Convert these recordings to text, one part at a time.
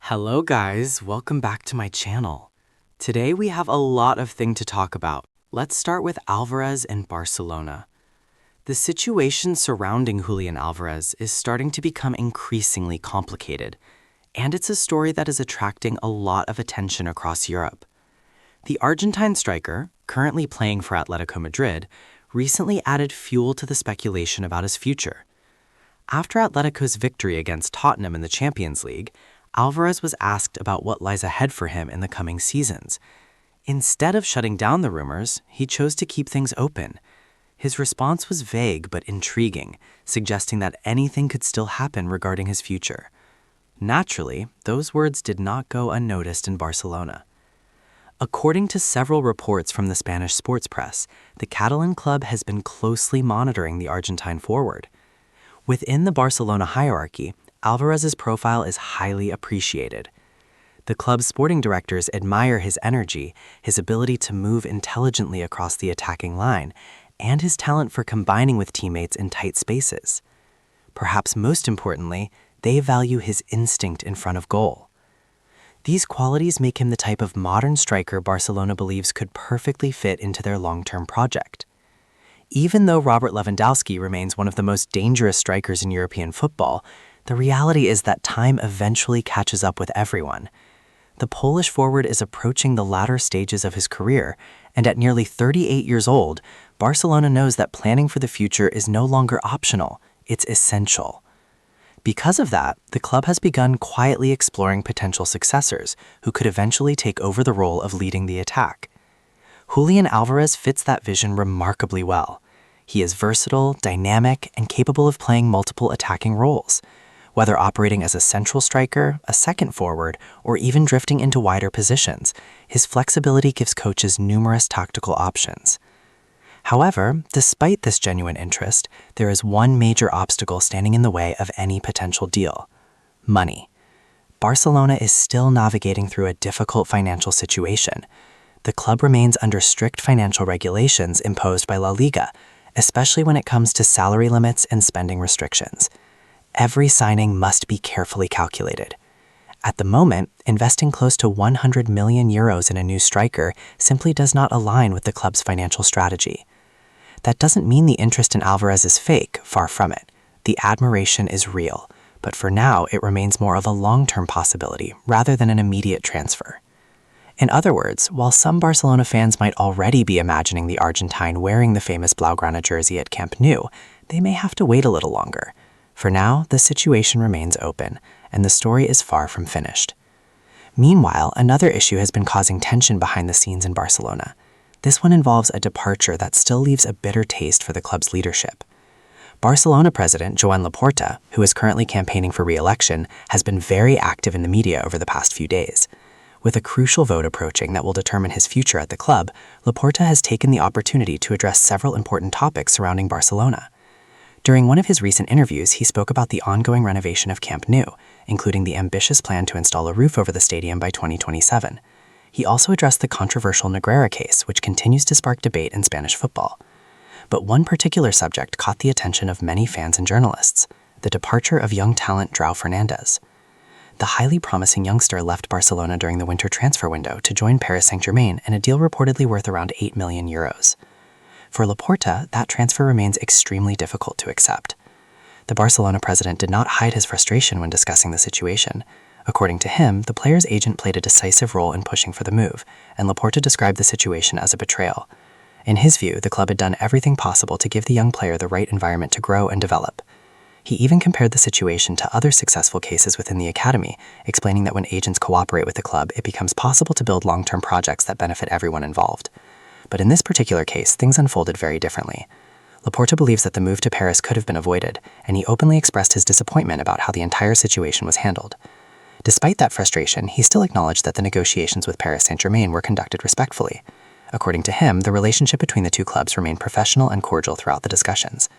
Hello guys, welcome back to my channel. Today we have a lot of things to talk about. Let's start with Alvarez and Barcelona. The situation surrounding Julian Alvarez is starting to become increasingly complicated, and it's a story that is attracting a lot of attention across Europe. The Argentine striker, currently playing for Atletico Madrid, recently added fuel to the speculation about his future. After Atletico's victory against Tottenham in the Champions League, Alvarez was asked about what lies ahead for him in the coming seasons. Instead of shutting down the rumors, he chose to keep things open. His response was vague but intriguing, suggesting that anything could still happen regarding his future. Naturally, those words did not go unnoticed in Barcelona. According to several reports from the Spanish sports press, the Catalan club has been closely monitoring the Argentine forward. Within the Barcelona hierarchy, Alvarez's profile is highly appreciated. The club's sporting directors admire his energy, his ability to move intelligently across the attacking line, and his talent for combining with teammates in tight spaces. Perhaps most importantly, they value his instinct in front of goal. These qualities make him the type of modern striker Barcelona believes could perfectly fit into their long-term project. Even though Robert Lewandowski remains one of the most dangerous strikers in European football, the reality is that time eventually catches up with everyone. The Polish forward is approaching the latter stages of his career, and at nearly 38 years old, Barcelona knows that planning for the future is no longer optional, it's essential. Because of that, the club has begun quietly exploring potential successors who could eventually take over the role of leading the attack. Julian Alvarez fits that vision remarkably well. He is versatile, dynamic, and capable of playing multiple attacking roles. Whether operating as a central striker, a second forward, or even drifting into wider positions, his flexibility gives coaches numerous tactical options. However, despite this genuine interest, there is one major obstacle standing in the way of any potential deal: money. Barcelona is still navigating through a difficult financial situation. The club remains under strict financial regulations imposed by La Liga, especially when it comes to salary limits and spending restrictions. Every signing must be carefully calculated. At the moment, investing close to 100 million euros in a new striker simply does not align with the club's financial strategy. That doesn't mean the interest in Alvarez is fake, far from it. The admiration is real, but for now it remains more of a long-term possibility rather than an immediate transfer. In other words, while some Barcelona fans might already be imagining the Argentine wearing the famous Blaugrana jersey at Camp Nou, they may have to wait a little longer. For now, the situation remains open, and the story is far from finished. Meanwhile, another issue has been causing tension behind the scenes in Barcelona. This one involves a departure that still leaves a bitter taste for the club's leadership. Barcelona president Joan Laporta, who is currently campaigning for re-election, has been very active in the media over the past few days. With a crucial vote approaching that will determine his future at the club, Laporta has taken the opportunity to address several important topics surrounding Barcelona. During one of his recent interviews, he spoke about the ongoing renovation of Camp Nou, including the ambitious plan to install a roof over the stadium by 2027. He also addressed the controversial Negreira case, which continues to spark debate in Spanish football. But one particular subject caught the attention of many fans and journalists: the departure of young talent Dro Fernandez. The highly promising youngster left Barcelona during the winter transfer window to join Paris Saint-Germain in a deal reportedly worth around 8 million euros. For Laporta, that transfer remains extremely difficult to accept. The Barcelona president did not hide his frustration when discussing the situation. According to him, the player's agent played a decisive role in pushing for the move, and Laporta described the situation as a betrayal. In his view, the club had done everything possible to give the young player the right environment to grow and develop. He even compared the situation to other successful cases within the academy, explaining that when agents cooperate with the club, it becomes possible to build long-term projects that benefit everyone involved. But in this particular case, things unfolded very differently. Laporta believes that the move to Paris could have been avoided, and he openly expressed his disappointment about how the entire situation was handled. Despite that frustration, he still acknowledged that the negotiations with Paris Saint-Germain were conducted respectfully. According to him, the relationship between the two clubs remained professional and cordial throughout the discussions.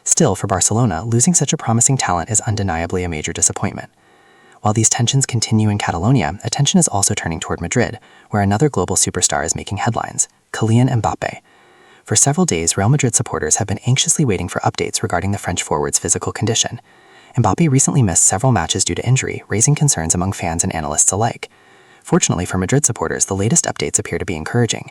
Still, for Barcelona, losing such a promising talent is undeniably a major disappointment. While these tensions continue in Catalonia, attention is also turning toward Madrid, where another global superstar is making headlines: Julian Mbappé. For several days, Real Madrid supporters have been anxiously waiting for updates regarding the French forward's physical condition. Mbappé recently missed several matches due to injury, raising concerns among fans and analysts alike. Fortunately for Madrid supporters, the latest updates appear to be encouraging.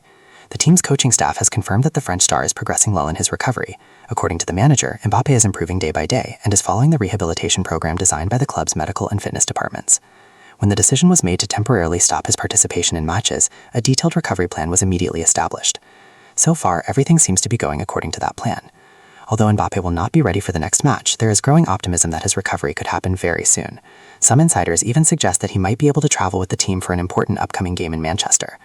The team's coaching staff has confirmed that the French star is progressing well in his recovery. According to the manager, Mbappé is improving day by day and is following the rehabilitation program designed by the club's medical and fitness departments. When the decision was made to temporarily stop his participation in matches, a detailed recovery plan was immediately established. So far, everything seems to be going according to that plan. Although Mbappé will not be ready for the next match, there is growing optimism that his recovery could happen very soon. Some insiders even suggest that he might be able to travel with the team for an important upcoming game in Manchester.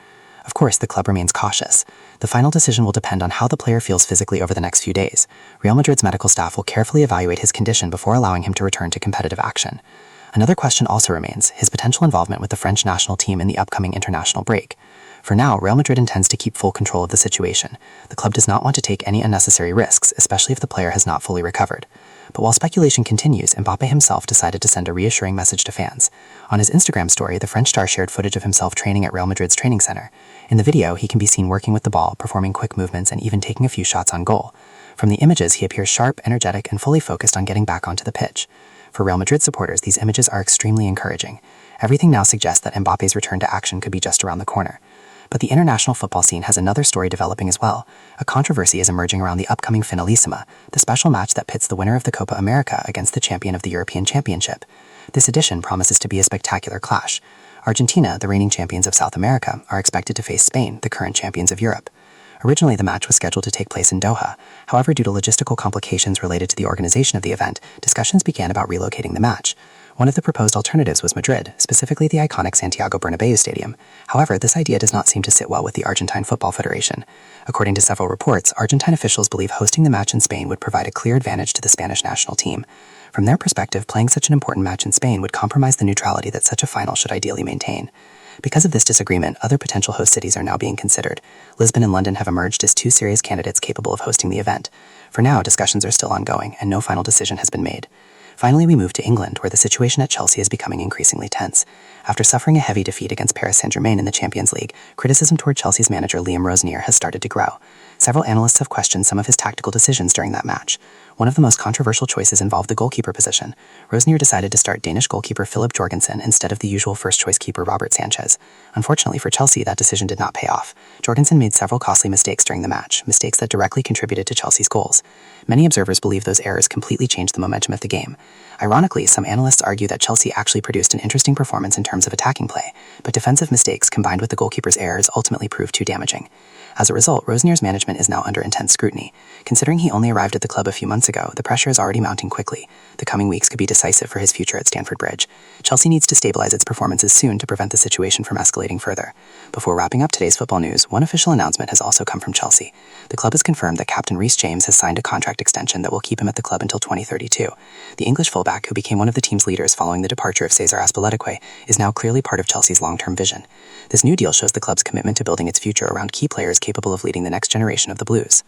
Of course, the club remains cautious. The final decision will depend on how the player feels physically over the next few days. Real Madrid's medical staff will carefully evaluate his condition before allowing him to return to competitive action. Another question also remains, his potential involvement with the French national team in the upcoming international break. For now, Real Madrid intends to keep full control of the situation. The club does not want to take any unnecessary risks, especially if the player has not fully recovered. But while speculation continues, Mbappé himself decided to send a reassuring message to fans. On his Instagram story, the French star shared footage of himself training at Real Madrid's training center. In the video, he can be seen working with the ball, performing quick movements, and even taking a few shots on goal. From the images, he appears sharp, energetic, and fully focused on getting back onto the pitch. For Real Madrid supporters, these images are extremely encouraging. Everything now suggests that Mbappé's return to action could be just around the corner. But the international football scene has another story developing as well. A controversy is emerging around the upcoming Finalissima, the special match that pits the winner of the Copa America against the champion of the European Championship. This edition promises to be a spectacular clash. Argentina, the reigning champions of South America, are expected to face Spain, the current champions of Europe. Originally, the match was scheduled to take place in Doha. However, due to logistical complications related to the organization of the event, discussions began about relocating the match. One of the proposed alternatives was Madrid, specifically the iconic Santiago Bernabéu Stadium. However, this idea does not seem to sit well with the Argentine Football Federation. According to several reports, Argentine officials believe hosting the match in Spain would provide a clear advantage to the Spanish national team. From their perspective, playing such an important match in Spain would compromise the neutrality that such a final should ideally maintain. Because of this disagreement, other potential host cities are now being considered. Lisbon and London have emerged as two serious candidates capable of hosting the event. For now, discussions are still ongoing, and no final decision has been made. Finally, we move to England, where the situation at Chelsea is becoming increasingly tense. After suffering a heavy defeat against Paris Saint-Germain in the Champions League, criticism toward Chelsea's manager Liam Rosenior has started to grow. Several analysts have questioned some of his tactical decisions during that match. One of the most controversial choices involved the goalkeeper position. Rosenior decided to start Danish goalkeeper Philip Jorgensen instead of the usual first-choice keeper Robert Sanchez. Unfortunately for Chelsea, that decision did not pay off. Jorgensen made several costly mistakes during the match, mistakes that directly contributed to Chelsea's goals. Many observers believe those errors completely changed the momentum of the game. Ironically, some analysts argue that Chelsea actually produced an interesting performance in terms of attacking play, but defensive mistakes combined with the goalkeeper's errors ultimately proved too damaging. As a result, Rosenier's management is now under intense scrutiny. Considering he only arrived at the club a few months ago, the pressure is already mounting quickly. The coming weeks could be decisive for his future at Stamford Bridge. Chelsea needs to stabilize its performances soon to prevent the situation from escalating further. Before wrapping up today's football news, one official announcement has also come from Chelsea. The club has confirmed that captain Reece James has signed a contract extension that will keep him at the club until 2032. The English fullback, who became one of the team's leaders following the departure of Cesar Azpilicueta, is now clearly part of Chelsea's long-term vision. This new deal shows the club's commitment to building its future around key players capable of leading the next generation of the Blues.